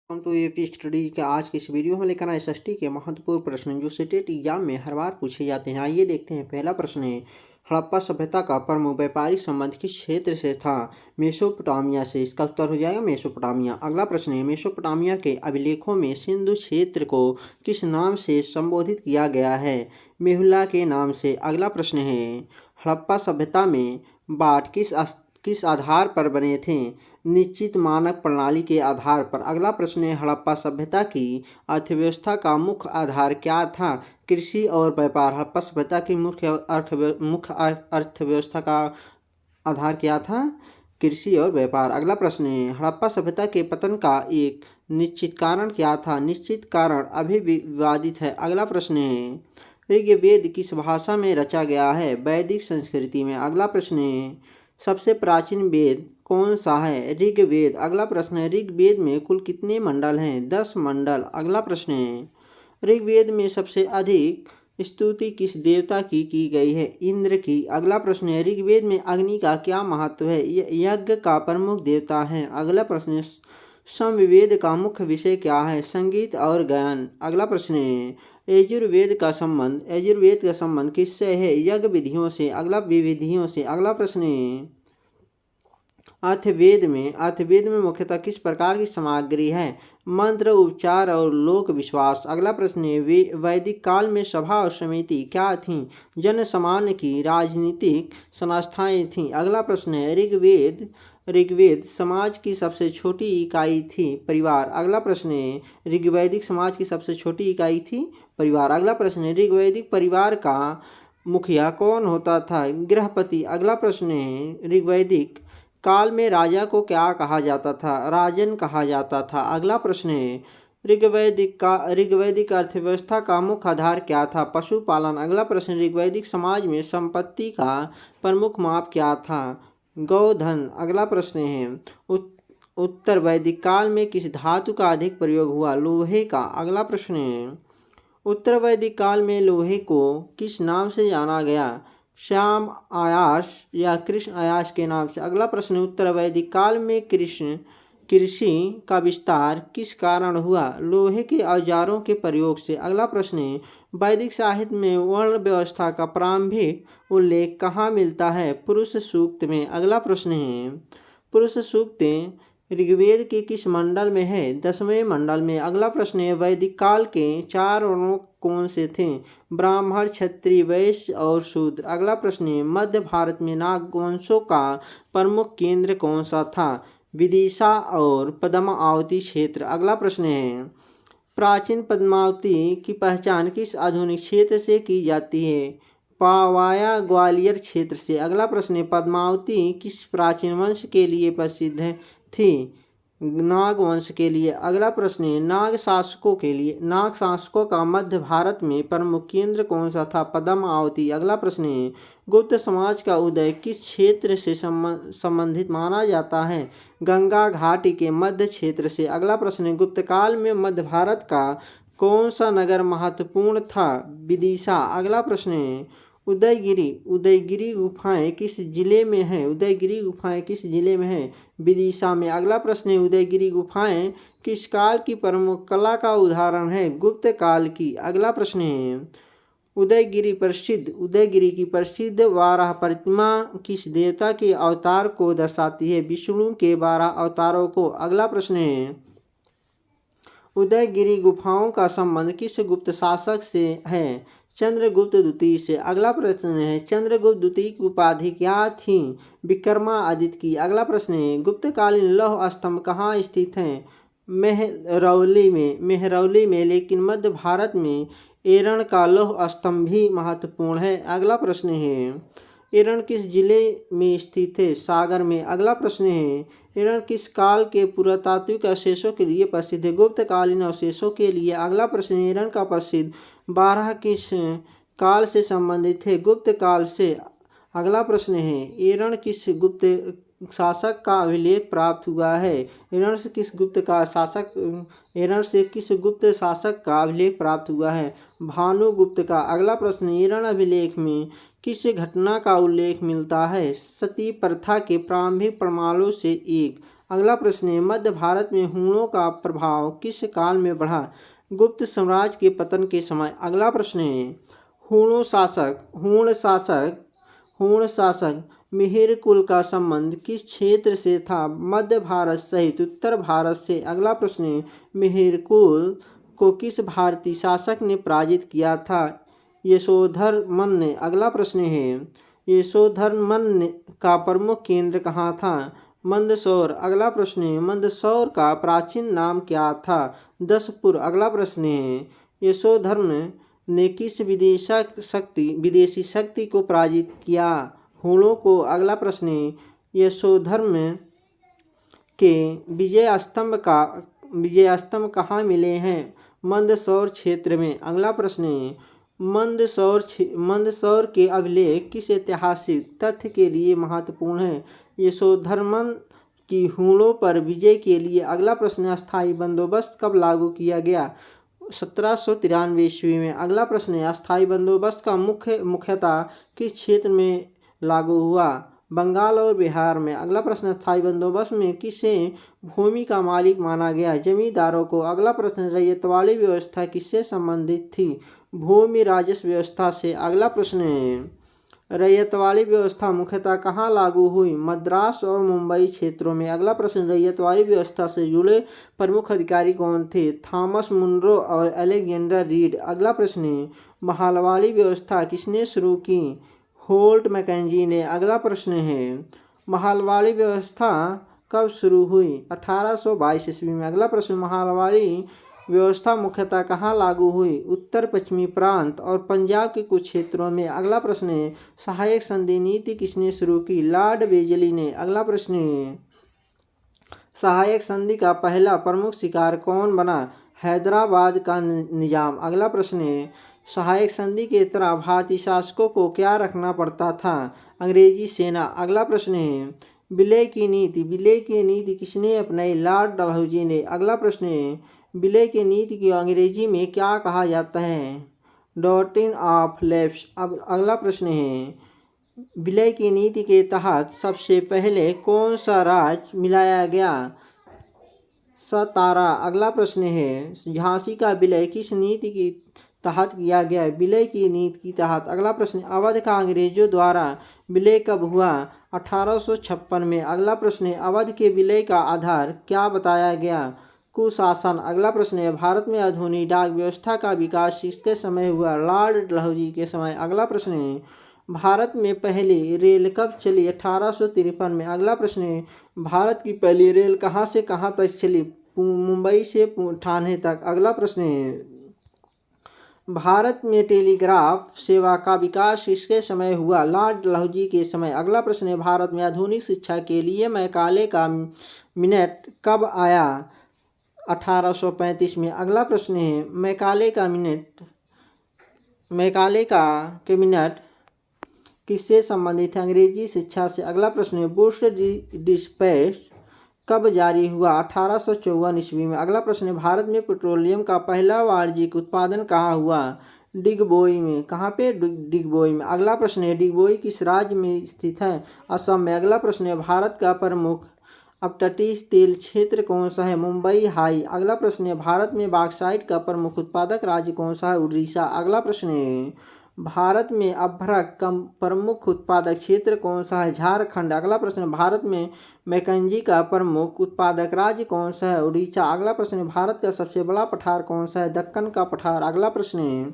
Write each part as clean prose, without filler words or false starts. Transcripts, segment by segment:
हम तो UP study के आज की इस वीडियो में लेकर आए एसएसटी के महत्वपूर्ण प्रश्न जो स्टेट एग्जाम में हर बार पूछे जाते हैं। आइए देखते हैं। पहला प्रश्न है, हड़प्पा सभ्यता का प्रमुख व्यापारिक संबंध किस क्षेत्र से था? मेसोपोटामिया से। इसका उत्तर हो जाएगा मेसोपोटामिया। अगला प्रश्न है, मेसोपोटामिया के अभिलेखों में सिंधु क्षेत्र को किस नाम से संबोधित किया गया है? मेहुला के नाम से। अगला प्रश्न है, हड़प्पा सभ्यता में बाट किस आधार पर बने थे? निश्चित मानक प्रणाली के आधार पर। अगला प्रश्न है, हड़प्पा सभ्यता की अर्थव्यवस्था का मुख्य आधार क्या था? कृषि और व्यापार। हड़प्पा सभ्यता की मुख्य अर्थव्यवस्था का आधार क्या था? कृषि और व्यापार। अगला प्रश्न है, हड़प्पा सभ्यता के पतन का एक निश्चित कारण क्या था? निश्चित कारण अभी भी विवादित है। अगला प्रश्न है, ऋग्वेद किस भाषा में रचा गया है? वैदिक संस्कृति में। अगला प्रश्न है, सबसे प्राचीन वेद कौन सा है? ऋग्वेद। अगला प्रश्न है, ऋग्वेद में कुल कितने मंडल हैं? 10 मंडल। अगला प्रश्न है, ऋग्वेद में सबसे अधिक स्तुति किस देवता की गई है? इंद्र की। अगला प्रश्न है, ऋग्वेद में अग्नि का क्या महत्व है? यज्ञ का प्रमुख देवता है। अगला प्रश्न है, समवेद का मुख्य विषय क्या है? संगीत और गायन। अगला प्रश्न है, यजुर्वेद का संबंध किससे है? यज्ञ विधियों से। अगला प्रश्न है, अर्थवेद में मुख्यतः किस प्रकार की सामग्री है? मंत्र, उपचार और लोक विश्वास। अगला प्रश्न है, वैदिक काल में सभा और समिति क्या थीं? जन सामान्य की राजनीतिक संस्थाएं थीं। अगला प्रश्न है, ऋग्वेद समाज की सबसे छोटी इकाई थी परिवार। अगला प्रश्न है, ऋग्वैदिक समाज की सबसे छोटी इकाई थी परिवार। अगला प्रश्न है, ऋग्वैदिक परिवार का मुखिया कौन होता था? गृहपति। अगला प्रश्न है, ऋग्वैदिक काल में राजा को क्या कहा जाता था? राजन कहा जाता था। अगला प्रश्न है, ऋग्वैदिक अर्थव्यवस्था का मुख्य आधार क्या था? पशुपालन। अगला प्रश्न, ऋग्वैदिक समाज में संपत्ति का प्रमुख माप क्या था? गौधन। अगला प्रश्न है, उत्तर वैदिक काल में किस धातु का अधिक प्रयोग हुआ? लोहे का। अगला प्रश्न है, उत्तर वैदिक काल में लोहे को किस नाम से जाना गया? श्याम आयास या कृष्ण आयास के नाम से। अगला प्रश्न, उत्तर वैदिक काल में कृषि का विस्तार किस कारण हुआ? लोहे के औजारों के प्रयोग से। अगला प्रश्न है, वैदिक साहित्य में वर्ण व्यवस्था का प्रारंभिक उल्लेख कहाँ मिलता है? पुरुष सूक्त में। अगला प्रश्न है, पुरुष सूक्त ऋग्वेद के किस मंडल में है? 10वें मंडल में। अगला प्रश्न है, वैदिक काल के 4 वर्णों कौन से थे? ब्राह्मण, क्षत्रिय, वैश्य और शूद्र। अगला प्रश्न है, मध्य भारत में नागवंशों का प्रमुख केंद्र कौन सा था? विदिशा और पद्मावती क्षेत्र। अगला प्रश्न है, प्राचीन पद्मावती की पहचान किस आधुनिक क्षेत्र से की जाती है? पावाया ग्वालियर क्षेत्र से। अगला प्रश्न है, पद्मावती किस प्राचीन वंश के लिए प्रसिद्ध थी? नाग वंश के लिए। अगला प्रश्न है, नाग शासकों का मध्य भारत में प्रमुख केंद्र कौन सा था? पद्मावती। अगला प्रश्न है, गुप्त समाज का उदय किस क्षेत्र से संबंधित माना जाता है? गंगा घाटी के मध्य क्षेत्र से। अगला प्रश्न है, गुप्त काल में मध्य भारत का कौन सा नगर महत्वपूर्ण था? विदिशा। अगला प्रश्न है, उदयगिरी गुफाएं किस जिले में है? विदिशा में। अगला प्रश्न है, उदयगिरी गुफाएं किस काल की प्रमुख कला का उदाहरण है? गुप्त काल की। अगला प्रश्न है, उदयगिरी की प्रसिद्ध वाराह प्रतिमा किस देवता के अवतार को दर्शाती है? विष्णु के 12 अवतारों को। अगला प्रश्न है, उदयगिरी गुफाओं का संबंध किस गुप्त शासक से है? चंद्रगुप्त द्वितीय से। अगला प्रश्न है, चंद्रगुप्त द्वितीय की उपाधि क्या थी? विक्रमादित्य की। अगला प्रश्न है, गुप्तकालीन लौह स्तंभ कहाँ स्थित हैं? मेहरौली में। लेकिन मध्य भारत में एरण का लौह स्तंभ भी महत्वपूर्ण है। अगला प्रश्न है, एरण किस जिले में स्थित है? सागर में। अगला प्रश्न है, एरण किस काल के पुरातात्विक अवशेषों के लिए प्रसिद्ध है? गुप्तकालीन अवशेषों के लिए। अगला प्रश्न, एरण का प्रसिद्ध 12 किस काल से संबंधित है? गुप्त काल से। अगला प्रश्न है, एरण किस गुप्त शासक का अभिलेख प्राप्त हुआ है? एरण से किस गुप्त शासक का अभिलेख प्राप्त हुआ है? भानुगुप्त का। अगला प्रश्न, एरण अभिलेख में किस घटना का उल्लेख मिलता है? सती प्रथा के प्रारंभिक प्रमाणों से एक। अगला प्रश्न है, मध्य भारत में हूणों का प्रभाव किस काल में बढ़ा? गुप्त साम्राज्य के पतन के समय। अगला प्रश्न है, हूण शासक मिहिर कुल का संबंध किस क्षेत्र से था? मध्य भारत सहित उत्तर भारत से। अगला प्रश्न है, मिहिर कुल को किस भारतीय शासक ने पराजित किया था? यशोधर्मन ने। अगला प्रश्न है, यशोधर्मन का प्रमुख केंद्र कहाँ था? मंदसौर। अगला प्रश्न है, मंदसौर का प्राचीन नाम क्या था? दसपुर। अगला प्रश्न है, यशोधर्म ने किस विदेशी शक्ति को पराजित किया? हूणों को। अगला प्रश्न है, यशोधर्म के विजय स्तंभ कहाँ मिले हैं? मंदसौर क्षेत्र में। अगला प्रश्न है, मंदसौर के अभिलेख किस ऐतिहासिक तथ्य के लिए महत्वपूर्ण है? यशोधर्मन की हूणों पर विजय के लिए। अगला प्रश्न, अस्थायी बंदोबस्त कब लागू किया गया? 1793 ईस्वी में। अगला प्रश्न है, अस्थायी बंदोबस्त का मुख्यतः किस क्षेत्र में लागू हुआ? बंगाल और बिहार में। अगला प्रश्न, अस्थायी बंदोबस्त में किसे भूमि का मालिक माना गया? जमींदारों को। अगला प्रश्न, रैयतवाड़ी व्यवस्था किससे संबंधित थी? भूमि राजस्व व्यवस्था से। अगला प्रश्न है, रैयतवाड़ी व्यवस्था मुख्यतः कहाँ लागू हुई? मद्रास और मुंबई क्षेत्रों में। अगला प्रश्न, रैयतवाड़ी व्यवस्था से जुड़े प्रमुख अधिकारी कौन थे? थॉमस मुनरो और अलेक्जेंडर रीड। अगला प्रश्न है, महलवाड़ी व्यवस्था किसने शुरू की? होल्ट मैकेंजी ने। अगला प्रश्न है, महलवाड़ी व्यवस्था कब शुरू हुई? 1822 ईस्वी में। अगला प्रश्न, महलवाड़ी व्यवस्था मुख्यतः कहाँ लागू हुई? उत्तर पश्चिमी प्रांत और पंजाब के कुछ क्षेत्रों में। अगला प्रश्न है, सहायक संधि नीति किसने शुरू की? लॉर्ड वेलेस्ली ने। अगला प्रश्न है, सहायक संधि का पहला प्रमुख शिकार कौन बना? हैदराबाद का निजाम। अगला प्रश्न है, सहायक संधि के तरह भारतीय शासकों को क्या रखना पड़ता था? अंग्रेजी सेना। अगला प्रश्न है, विलय की नीति किसने अपनाई? लॉर्ड डलहौजी ने। अगला प्रश्न है, विलय की नीति को अंग्रेजी में क्या कहा जाता है? Doctrine of lapse. अब अगला प्रश्न है, विलय की नीति के तहत सबसे पहले कौन सा राज्य मिलाया गया? सतारा। अगला प्रश्न है, झांसी का विलय किस नीति के तहत किया गया? विलय की नीति के तहत। अगला प्रश्न, अवध का अंग्रेजों द्वारा विलय कब हुआ? 1856 में। अगला प्रश्न है, अवध के विलय का आधार क्या बताया गया? कुशासन। अगला प्रश्न है, भारत में आधुनिक डाक व्यवस्था का विकास किसके समय हुआ? लॉर्ड डलहौजी के समय। अगला प्रश्न है, भारत में पहली रेल कब चली? 1853 में। अगला प्रश्न है, भारत की पहली रेल कहाँ से कहाँ तक चली? मुंबई से ठाणे तक। अगला प्रश्न है, भारत में टेलीग्राफ सेवा का विकास किसके समय हुआ? लॉर्ड डलहौजी के समय। अगला प्रश्न है, भारत में आधुनिक शिक्षा के लिए मैकाले का मिनट कब आया? 1835 में। अगला प्रश्न है, मैकाले का मिनट किससे संबंधित है? अंग्रेजी शिक्षा से। अगला प्रश्न है, बूस्ट डिस्पैच कब जारी हुआ? 1854 ईस्वी में। अगला प्रश्न है, भारत में पेट्रोलियम का पहला वाणिज्यिक उत्पादन कहाँ हुआ? डिगबोई में। कहाँ पे? डिगबोई में। अगला प्रश्न है, डिगबोई किस राज्य में स्थित है? असम में। अगला प्रश्न है, भारत का प्रमुख अपतटीय तेल क्षेत्र कौन सा है? मुंबई हाई। अगला प्रश्न है, भारत में बॉक्साइट का प्रमुख उत्पादक राज्य कौन सा है? उड़ीसा। अगला प्रश्न है, भारत में अभ्रक का प्रमुख उत्पादक क्षेत्र कौन सा है? झारखंड। अगला प्रश्न, भारत में मैकेंजी का प्रमुख उत्पादक राज्य कौन सा है? उड़ीसा। अगला प्रश्न, भारत का सबसे बड़ा पठार कौन सा है? दक्कन का पठार। अगला प्रश्न है,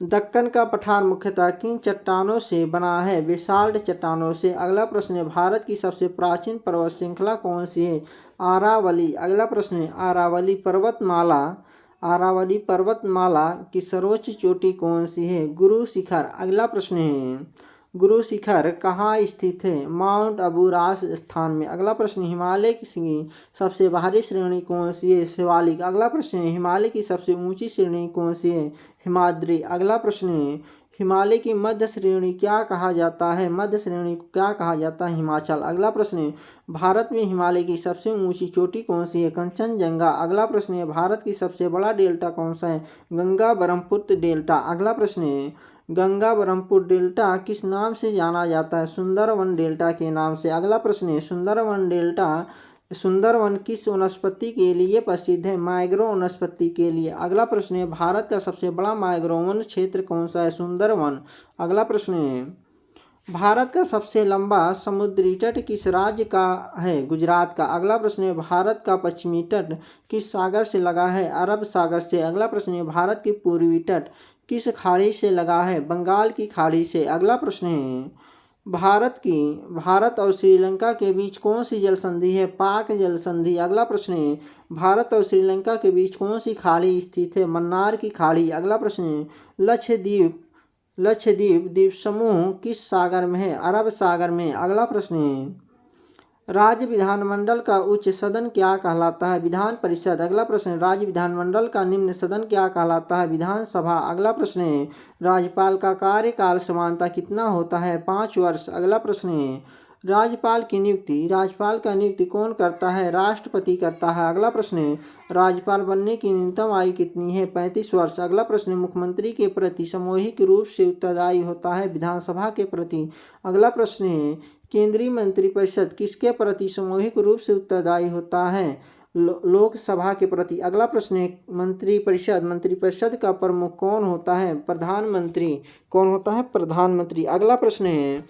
दक्कन का पठार मुख्यतः किन चट्टानों से बना है? बेसाल्ट चट्टानों से। अगला प्रश्न है, भारत की सबसे प्राचीन पर्वत श्रृंखला कौन सी है? अरावली। अगला प्रश्न है, अरावली पर्वतमाला की सर्वोच्च चोटी कौन सी है? गुरु शिखर। अगला प्रश्न है, गुरु शिखर कहाँ स्थित है? माउंट अबू राजस्थान में। अगला प्रश्न, हिमालय की सबसे बाहरी श्रेणी कौन सी है? शिवालिक। अगला प्रश्न है, हिमालय की सबसे ऊंची श्रेणी कौन सी है? हिमाद्री। अगला प्रश्न है, हिमालय की मध्य श्रेणी क्या कहा जाता है? मध्य श्रेणी को क्या कहा जाता है? हिमाचल। अगला प्रश्न है, भारत में हिमालय की सबसे ऊंची चोटी कौन सी है? कंचनजंगा। अगला प्रश्न है, भारत की सबसे बड़ा डेल्टा कौन सा है? गंगा ब्रह्मपुत्र डेल्टा। अगला प्रश्न है, गंगा ब्रह्मपुत्र डेल्टा किस नाम से जाना जाता है? सुंदरवन डेल्टा के नाम से। अगला प्रश्न है, सुंदरवन डेल्टा सुंदरवन किस वनस्पति के लिए प्रसिद्ध है? मैंग्रोव वनस्पति के लिए। अगला प्रश्न है, भारत का सबसे बड़ा मैंग्रोव वन क्षेत्र कौन सा है? सुंदरवन। अगला प्रश्न है, भारत का सबसे लंबा समुद्री तट किस राज्य का है? गुजरात का। अगला प्रश्न है, भारत का पश्चिमी तट किस सागर से लगा है? अरब सागर से। अगला प्रश्न है, भारत की पूर्वी तट किस खाड़ी से लगा है? बंगाल की खाड़ी से। अगला प्रश्न है, भारत और श्रीलंका के बीच कौन सी जल संधि है? पाक जल संधि। अगला प्रश्न है, भारत और श्रीलंका के बीच कौन सी खाड़ी स्थित है? मन्नार की खाड़ी। अगला प्रश्न है, लक्षद्वीप द्वीप समूह किस सागर में है? अरब सागर में। अगला प्रश्न है, राज्य विधानमंडल का उच्च सदन क्या कहलाता है? विधान परिषद। अगला प्रश्न है, राज्य विधानमंडल का निम्न सदन क्या कहलाता है? विधानसभा। अगला प्रश्न है, राज्यपाल का कार्यकाल सामान्यतः कितना होता है? 5 वर्ष। अगला प्रश्न है, राज्यपाल का नियुक्ति कौन करता है? राष्ट्रपति करता है। अगला प्रश्न है, राज्यपाल बनने की न्यूनतम आयु कितनी है? 35 वर्ष। अगला प्रश्न है, मुख्यमंत्री के प्रति सामूहिक रूप से उत्तरदायी होता है? विधानसभा के प्रति। अगला प्रश्न है, केंद्रीय मंत्रिपरिषद किसके प्रति सामूहिक रूप से उत्तरदायी होता है? लोकसभा के प्रति। अगला प्रश्न है, मंत्रिपरिषद का प्रमुख कौन होता है? प्रधानमंत्री। कौन होता है? प्रधानमंत्री। अगला प्रश्न है,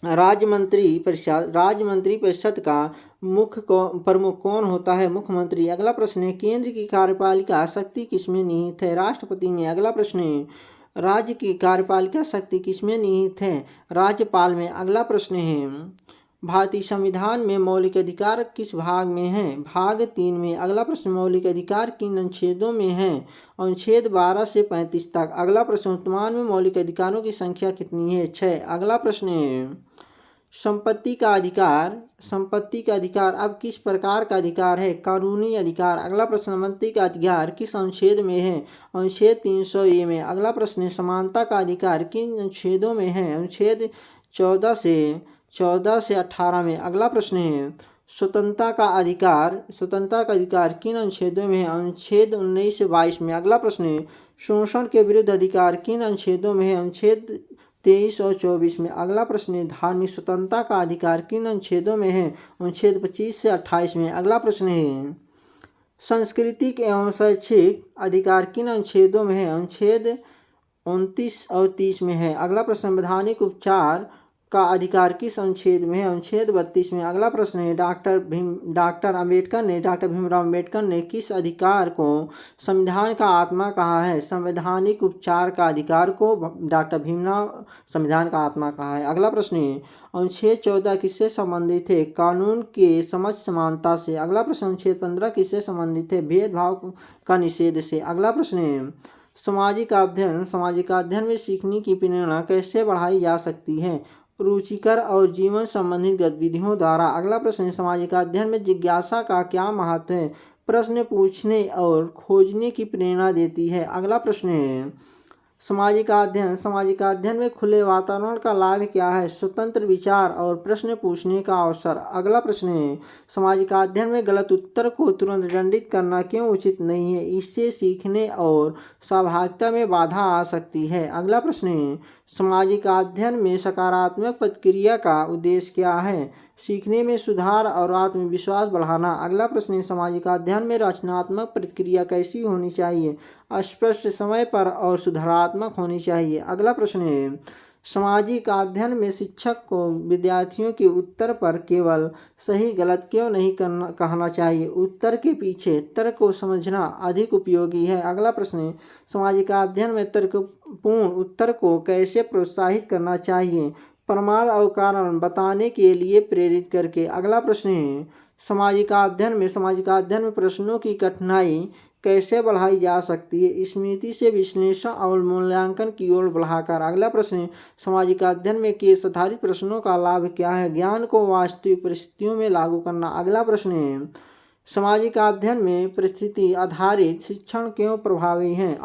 राज्य मंत्रिपरिषद का प्रमुख कौन होता है? मुख्यमंत्री। अगला प्रश्न है, केंद्र की कार्यपालिका शक्ति किसमें निहित है? राष्ट्रपति में। अगला प्रश्न है, राज्य की कार्यपालिका शक्ति किसमें निहित है? राज्यपाल में। अगला प्रश्न है, भारतीय संविधान में मौलिक अधिकार किस भाग में है? भाग 3 में। अगला प्रश्न, मौलिक अधिकार किन अनुच्छेदों में है? अनुच्छेद 12 से 35 तक। अगला प्रश्न, वर्तमान में मौलिक अधिकारों की संख्या कितनी है? 6। अगला प्रश्न है, संपत्ति का अधिकार अब किस प्रकार का अधिकार है? कानूनी अधिकार। अगला प्रश्न, संपत्ति का अधिकार किस अनुच्छेद में है? अनुच्छेद 300A में। अगला प्रश्न, समानता का अधिकार किन अनुच्छेदों में है? अनुच्छेद 14 से 18 में। अगला प्रश्न है, स्वतंत्रता का अधिकार किन अनुच्छेदों में है? अनुच्छेद 19 से 22 में। अगला प्रश्न है, शोषण के विरुद्ध अधिकार किन अनुच्छेदों में है? अनुच्छेद 23 और 24 में। अगला प्रश्न है, धार्मिक स्वतंत्रता का अधिकार किन अनुच्छेदों में है? अनुच्छेद 25 से 28 में। अगला प्रश्न है, सांस्कृतिक एवं शैक्षिक अधिकार किन अनुच्छेदों में है? अनुच्छेद 29 और 30 में है। अगला प्रश्न, संवैधानिक उपचार का अधिकार किस अनुच्छेद में है? अनुच्छेद 32 में। अगला प्रश्न है, डॉक्टर भीमराव अम्बेडकर ने किस अधिकार को संविधान का आत्मा कहा है? संवैधानिक उपचार का अधिकार को डॉक्टर भीमराव संविधान का आत्मा कहा है। अगला प्रश्न है, अनुच्छेद 14 किससे संबंधित है? कानून के समझ समानता से। अगला प्रश्न, अनुच्छेद 15 किससे संबंधित है? भेदभाव का निषेध से। अगला प्रश्न है, सामाजिक अध्ययन में सीखने की प्रेरणा कैसे बढ़ाई जा सकती है? रुचिकर और जीवन संबंधित गतिविधियों द्वारा। अगला प्रश्न, सामाजिक अध्ययन में जिज्ञासा का क्या महत्व है? प्रश्न पूछने और खोजने की प्रेरणा देती है। अगला प्रश्न है, सामाजिक अध्ययन में खुले वातावरण का लाभ क्या है? स्वतंत्र विचार और प्रश्न पूछने का अवसर। अगला प्रश्न है, सामाजिक अध्ययन में गलत उत्तर को तुरंत दंडित करना क्यों उचित नहीं है? इससे सीखने और सहभागिता में बाधा आ सकती है। अगला प्रश्न है, सामाजिक अध्ययन में सकारात्मक प्रतिक्रिया का उद्देश्य क्या है? सीखने में सुधार और आत्मविश्वास बढ़ाना। अगला प्रश्न, सामाजिक अध्ययन में रचनात्मक प्रतिक्रिया कैसी होनी चाहिए? स्पष्ट, समय पर और सुधारात्मक होनी चाहिए। अगला प्रश्न है, सामाजिक अध्ययन में शिक्षक को विद्यार्थियों के उत्तर पर केवल सही गलत क्यों नहीं कहना चाहिए? उत्तर के पीछे तर्क को समझना अधिक उपयोगी है। अगला प्रश्न, सामाजिक अध्ययन में तर्कपूर्ण उत्तर को कैसे प्रोत्साहित करना चाहिए? प्रमाण और कारण बताने के लिए प्रेरित करके। अगला प्रश्न है, सामाजिक अध्ययन में प्रश्नों की कठिनाई कैसे बढ़ाई जा सकती है? स्मृति से विश्लेषण और मूल्यांकन की ओर बढ़ाकर। अगला प्रश्न, सामाजिक अध्ययन में केस आधारित प्रश्नों का लाभ क्या है? ज्ञान को वास्तविक परिस्थितियों में लागू करना। अगला प्रश्न है, सामाजिक अध्ययन में परिस्थिति आधारित शिक्षण क्यों प्रभावी है?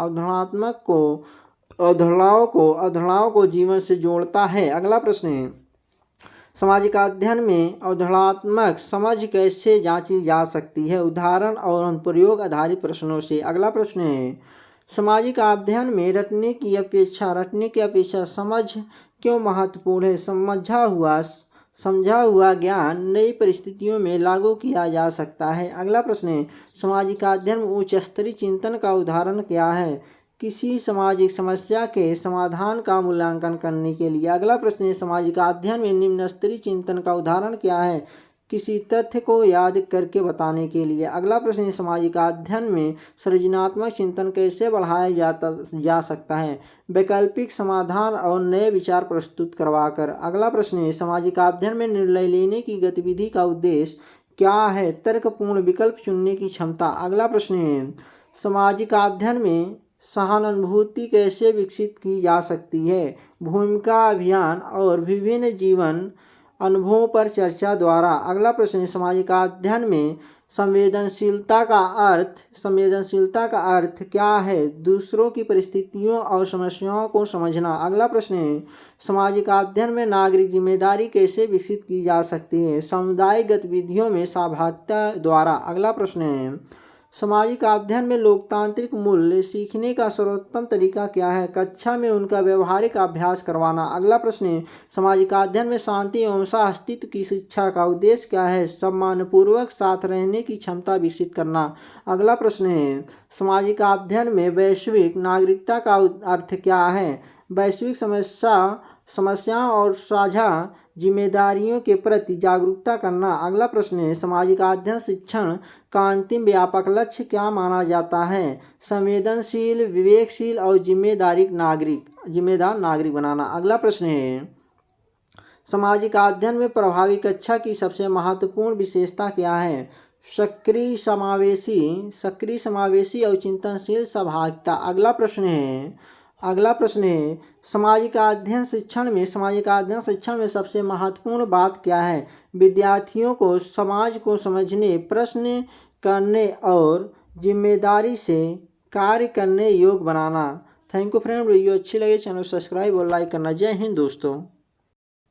अवधारणाओं को जीवन से जोड़ता है। अगला प्रश्न है, सामाजिक अध्ययन में अवधारणात्मक समझ कैसे जांची जा सकती है? उदाहरण और अनुप्रयोग आधारित प्रश्नों से। अगला प्रश्न है, सामाजिक अध्ययन में रटने की अपेक्षा समझ क्यों महत्वपूर्ण है? समझा हुआ समझा हुआ ज्ञान नई परिस्थितियों में लागू किया जा सकता है। अगला प्रश्न है, सामाजिक अध्ययन में उच्च स्तरीय चिंतन का उदाहरण क्या है? किसी सामाजिक समस्या के समाधान का मूल्यांकन करने के लिए। अगला प्रश्न है, सामाजिक अध्ययन में निम्न स्तरीय चिंतन का उदाहरण क्या है? किसी तथ्य को याद करके बताने के लिए। अगला प्रश्न है, सामाजिक अध्ययन में सृजनात्मक चिंतन कैसे बढ़ाया जा सकता है? वैकल्पिक समाधान और नए विचार प्रस्तुत करवाकर। अगला प्रश्न है, सामाजिक अध्ययन में निर्णय लेने की गतिविधि का उद्देश्य क्या है? तर्कपूर्ण विकल्प चुनने की क्षमता। अगला प्रश्न है, सामाजिक अध्ययन में सहानुभूति कैसे विकसित की जा सकती है? भूमिका अभियान और विभिन्न जीवन अनुभवों पर चर्चा द्वारा। अगला प्रश्न, सामाजिक अध्ययन में संवेदनशीलता का अर्थ क्या है? दूसरों की परिस्थितियों और समस्याओं को समझना। अगला प्रश्न है, सामाजिक अध्ययन में नागरिक जिम्मेदारी कैसे विकसित की जा सकती है? सामुदायिक गतिविधियों में सहभागिता द्वारा। अगला प्रश्न है, सामाजिक अध्ययन में लोकतांत्रिक मूल्य सीखने का सर्वोत्तम तरीका क्या है? कक्षा में उनका व्यवहारिक अभ्यास करवाना। अगला प्रश्न है, सामाजिक अध्ययन में शांति एवं सह-अस्तित्व की शिक्षा का उद्देश्य क्या है? सम्मानपूर्वक साथ रहने की क्षमता विकसित करना। अगला प्रश्न है, सामाजिक अध्ययन में वैश्विक नागरिकता का अर्थ क्या है? वैश्विक समस्याओं और साझा जिम्मेदारियों के प्रति जागरूकता करना। अगला प्रश्न है, सामाजिक अध्ययन शिक्षण का अंतिम व्यापक लक्ष्य क्या माना जाता है? संवेदनशील, विवेकशील और जिम्मेदार नागरिक बनाना। अगला प्रश्न है, सामाजिक अध्ययन में प्रभावी कक्षा की सबसे महत्वपूर्ण विशेषता क्या है? सक्रिय समावेशी और चिंतनशील सहभागिता। अगला प्रश्न है, सामाजिक अध्ययन शिक्षण में सबसे महत्वपूर्ण बात क्या है? विद्यार्थियों को समाज को समझने, प्रश्न करने और जिम्मेदारी से कार्य करने योग्य बनाना। Thank you friend. वीडियो अच्छी लगे चैनल सब्सक्राइब और लाइक करना। जय हिंद दोस्तों।